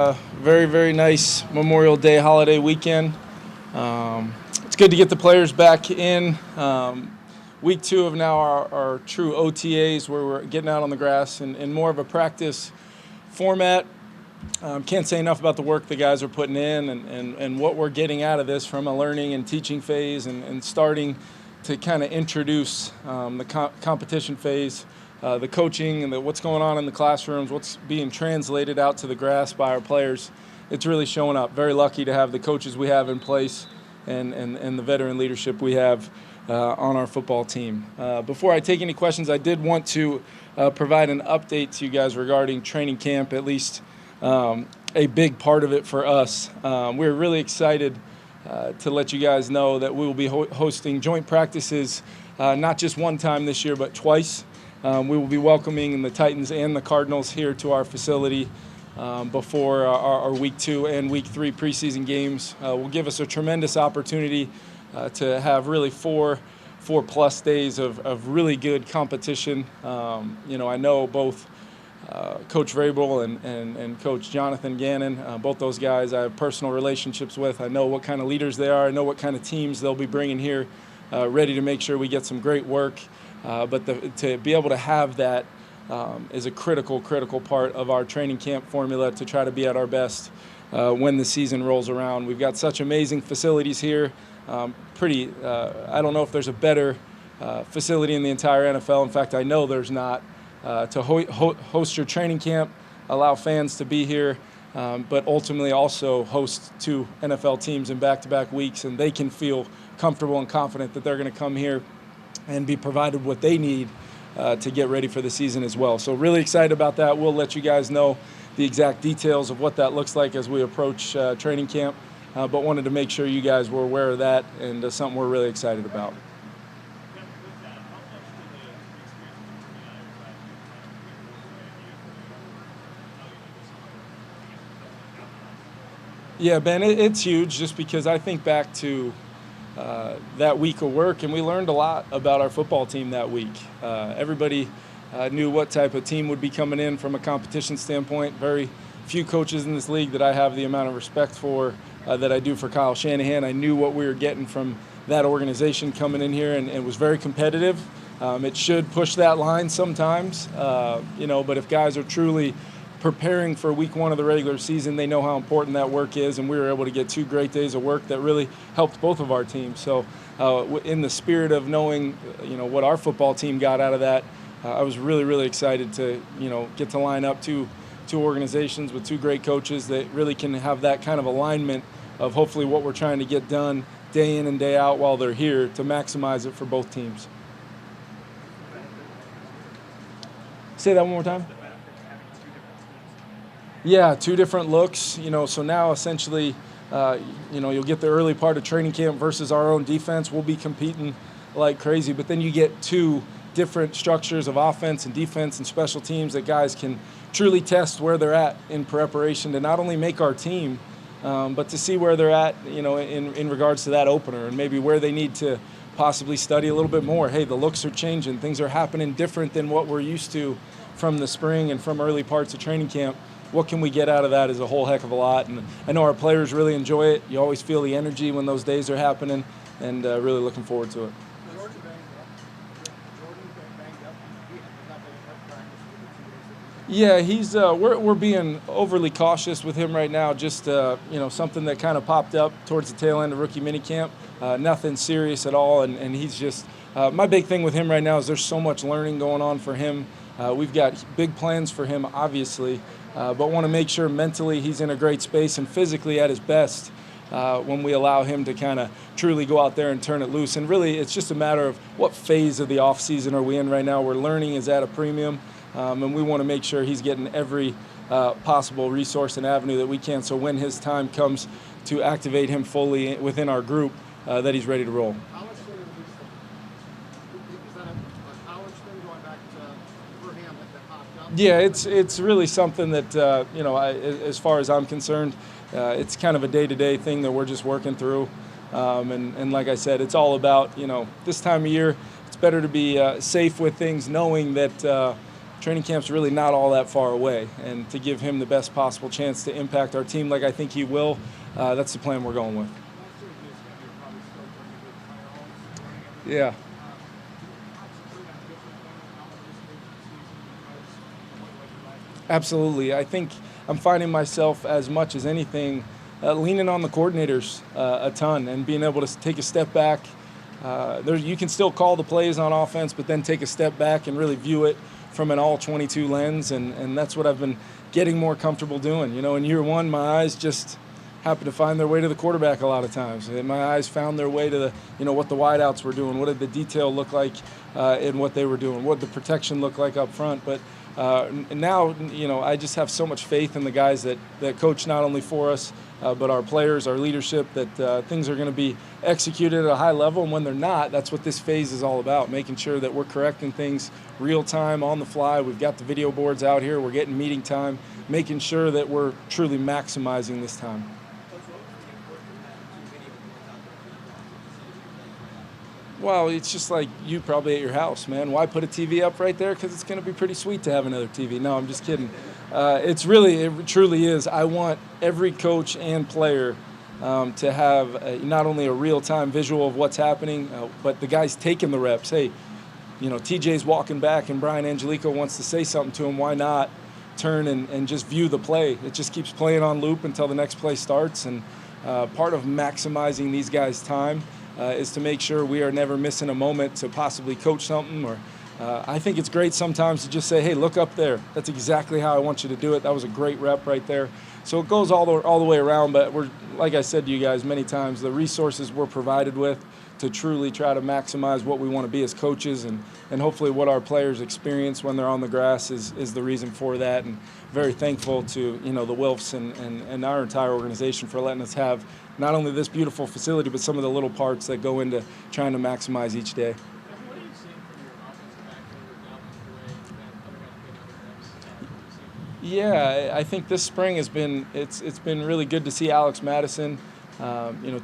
Very, very nice Memorial Day holiday weekend. It's good to get the players back in. Week 2 of now our true OTAs, where we're getting out on the grass in more of a practice format. Can't say enough about the work the guys are putting in and what we're getting out of this from a learning and teaching phase and starting to kind of introduce the competition phase. The coaching and what's going on in the classrooms, what's being translated out to the grass by our players, it's really showing up. Very lucky to have the coaches we have in place and the veteran leadership we have on our football team. Before I take any questions, I did want to provide an update to you guys regarding training camp, at least a big part of it for us. We're really excited to let you guys know that we will be hosting joint practices not just one time this year, but twice. We will be welcoming the Titans and the Cardinals here to our facility before our Week 2 and Week 3 preseason games. Will give us a tremendous opportunity to have really four-plus days of really good competition. I know both Coach Vrabel and Coach Jonathan Gannon, both those guys I have personal relationships with. I know what kind of leaders they are. I know what kind of teams they'll be bringing here, ready to make sure we get some great work. But to be able to have that is a critical part of our training camp formula to try to be at our best when the season rolls around. We've got such amazing facilities here. I don't know if there's a better facility in the entire NFL. In fact, I know there's not. To host your training camp, allow fans to be here, but ultimately also host 2 NFL teams in back-to-back weeks, and they can feel comfortable and confident that they're going to come here and be provided what they need to get ready for the season as well. So really excited about that. We'll let you guys know the exact details of what that looks like as we approach training camp, but wanted to make sure you guys were aware of that, and something we're really excited about. Yeah, Ben, it's huge just because I think back to that week of work, and we learned a lot about our football team that week. Everybody knew what type of team would be coming in from a competition standpoint. Very few coaches in this league that I have the amount of respect for that I do for Kyle Shanahan. I knew what we were getting from that organization coming in here, and it was very competitive. It should push that line sometimes, but if guys are truly preparing for week 1 of the regular season, they know how important that work is, and we were able to get 2 great days of work that really helped both of our teams. So in the spirit of knowing what our football team got out of that, I was really, really excited to get to line up two organizations with 2 great coaches that really can have that kind of alignment of hopefully what we're trying to get done day in and day out while they're here to maximize it for both teams. Say that one more time. Yeah, 2 different looks, so now essentially, you'll get the early part of training camp versus our own defense. We'll be competing like crazy, but then you get 2 different structures of offense and defense and special teams that guys can truly test where they're at in preparation to not only make our team, but to see where they're at, in regards to that opener and maybe where they need to possibly study a little bit more. Hey, the looks are changing. Things are happening different than what we're used to from the spring and from early parts of training camp. What can we get out of that is a whole heck of a lot, and I know our players really enjoy it. You always feel the energy when those days are happening, and really looking forward to it. Yeah, he's we're being overly cautious with him right now. Just something that kind of popped up towards the tail end of rookie minicamp. Nothing serious at all, and he's just my big thing with him right now is there's so much learning going on for him. We've got big plans for him, obviously, but want to make sure mentally he's in a great space and physically at his best when we allow him to kind of truly go out there and turn it loose. And really, it's just a matter of what phase of the offseason are we in right now, where learning is at a premium, and we want to make sure he's getting every possible resource and avenue that we can, so when his time comes to activate him fully within our group, that he's ready to roll. Yeah, it's really something that, as far as I'm concerned, it's kind of a day-to-day thing that we're just working through. And like I said, it's all about, this time of year, it's better to be safe with things, knowing that training camp's really not all that far away, and to give him the best possible chance to impact our team like I think he will, that's the plan we're going with. Yeah. Absolutely. I think I'm finding myself, as much as anything, leaning on the coordinators a ton and being able to take a step back. You can still call the plays on offense, but then take a step back and really view it from an all-22 lens, and that's what I've been getting more comfortable doing. You know, in year one, my eyes just happen to find their way to the quarterback a lot of times. And my eyes found their way to the, what the wideouts were doing, what did the detail look like in what they were doing, what did the protection look like up front. But now, I just have so much faith in the guys that coach not only for us, but our players, our leadership, that things are going to be executed at a high level. And when they're not, that's what this phase is all about, making sure that we're correcting things real time, on the fly. We've got the video boards out here. We're getting meeting time, making sure that we're truly maximizing this time. Well, it's just like you probably at your house, man. Why put a TV up right there? Because it's going to be pretty sweet to have another TV. No, I'm just kidding. It truly is. I want every coach and player to have not only a real-time visual of what's happening, but the guys taking the reps. Hey, TJ's walking back and Brian Angelico wants to say something to him. Why not turn and just view the play? It just keeps playing on loop until the next play starts. And part of maximizing these guys' time is to make sure we are never missing a moment to possibly coach something. Or I think it's great sometimes to just say, hey, look up there. That's exactly how I want you to do it. That was a great rep right there. So it goes all the way around, but we're, like I said to you guys many times, the resources we're provided with to truly try to maximize what we want to be as coaches, and hopefully what our players experience when they're on the grass is the reason for that. And very thankful to the Wilfs and our entire organization for letting us have not only this beautiful facility, but some of the little parts that go into trying to maximize each day. What are you seeing from your offensive backfield with Yeah, I think this spring has been it's been really good to see Alex Madison,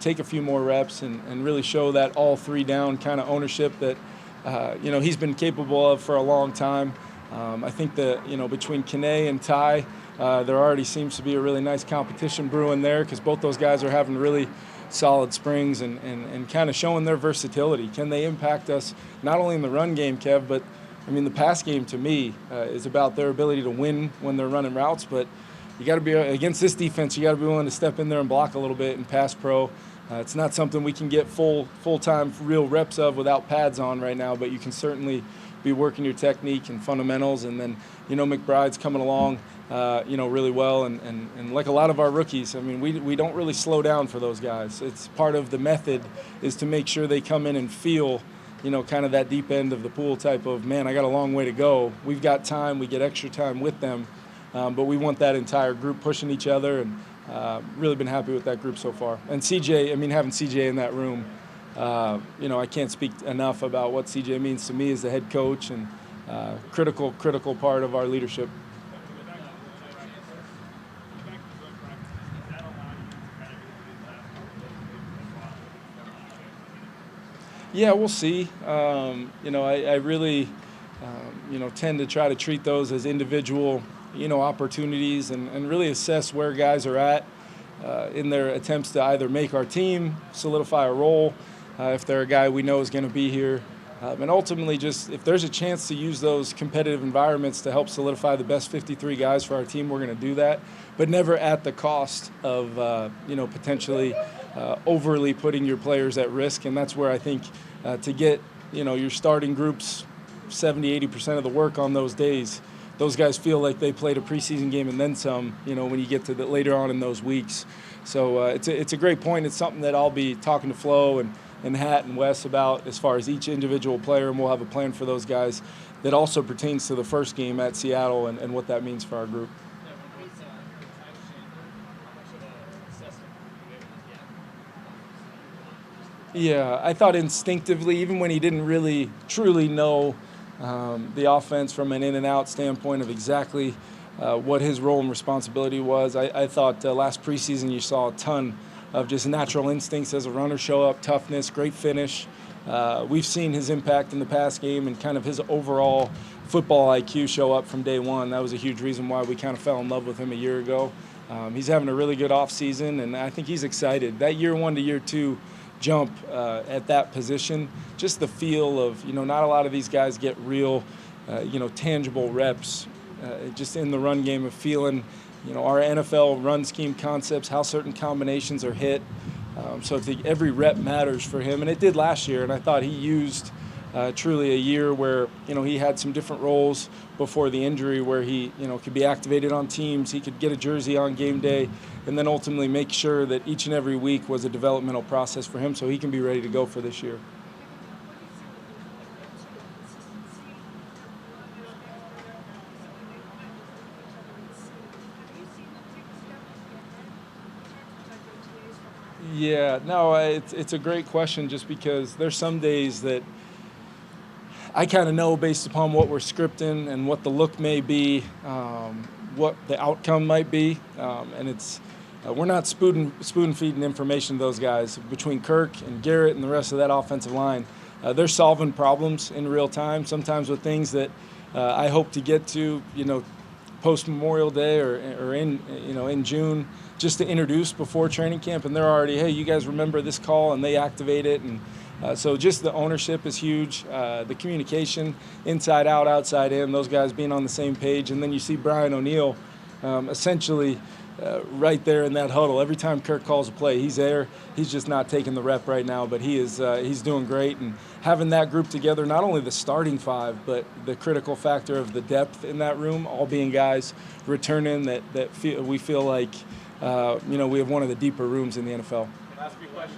take a few more reps and really show that all three down kind of ownership that he's been capable of for a long time. I think that between Kene and Ty, there already seems to be a really nice competition brewing there, because both those guys are having really solid springs and kind of showing their versatility. Can they impact us not only in the run game, Kev, but the pass game to me is about their ability to win when they're running routes. But you got to be against this defense. You got to be willing to step in there and block a little bit and pass pro. It's not something we can get full-time real reps of without pads on right now, but you can certainly be working your technique and fundamentals. And then McBride's coming along really well, and like a lot of our rookies, we don't really slow down for those guys. It's part of the method is to make sure they come in and feel kind of that deep end of the pool type of, man, I got a long way to go. We've got time, we get extra time with them, but we want that entire group pushing each other, and really been happy with that group so far. And CJ, having CJ in that room, I can't speak enough about what CJ means to me as the head coach, and critical part of our leadership. Yeah, we'll see. I really, tend to try to treat those as individual, opportunities, and really assess where guys are at in their attempts to either make our team, solidify a role, if they're a guy we know is going to be here, and ultimately just if there's a chance to use those competitive environments to help solidify the best 53 guys for our team, we're going to do that, but never at the cost of, potentially overly putting your players at risk. And that's where I think to get, your starting groups 70-80% of the work on those days, those guys feel like they played a preseason game and then some, when you get to later on in those weeks. So it's a great point. It's something that I'll be talking to Flo and Hat and Wes about as far as each individual player, and we'll have a plan for those guys that also pertains to the first game at Seattle and what that means for our group. Yeah, I thought instinctively, even when he didn't really truly know the offense from an in-and-out standpoint of exactly what his role and responsibility was, I thought last preseason you saw a ton of just natural instincts as a runner show up, toughness, great finish. We've seen his impact in the pass game and kind of his overall football IQ show up from day one. That was a huge reason why we kind of fell in love with him a year ago. He's having a really good offseason, and I think he's excited. That year one to year two jump at that position, just the feel of, not a lot of these guys get real, tangible reps just in the run game of feeling, our NFL run scheme concepts, how certain combinations are hit. So every rep matters for him, and it did last year, and I thought he used truly a year where, he had some different roles before the injury where he, could be activated on teams, he could get a jersey on game day, and then ultimately make sure that each and every week was a developmental process for him so he can be ready to go for this year. Yeah, no, it's a great question just because there's some days that I kind of know based upon what we're scripting and what the look may be, what the outcome might be, and it's we're not spoon feeding information to those guys. Between Kirk and Garrett and the rest of that offensive line, they're solving problems in real time. Sometimes with things that I hope to get to, post Memorial Day or in June, just to introduce before training camp, and they're already, hey, you guys remember this call, and they activate it, and so just the ownership is huge, the communication inside out, outside in, those guys being on the same page, and then you see Brian O'Neill essentially right there in that huddle. Every time Kirk calls a play, he's there. He's just not taking the rep right now, but he's doing great, and having that group together, not only the starting five, but the critical factor of the depth in that room, all being guys returning that we feel like we have one of the deeper rooms in the NFL. Last few questions.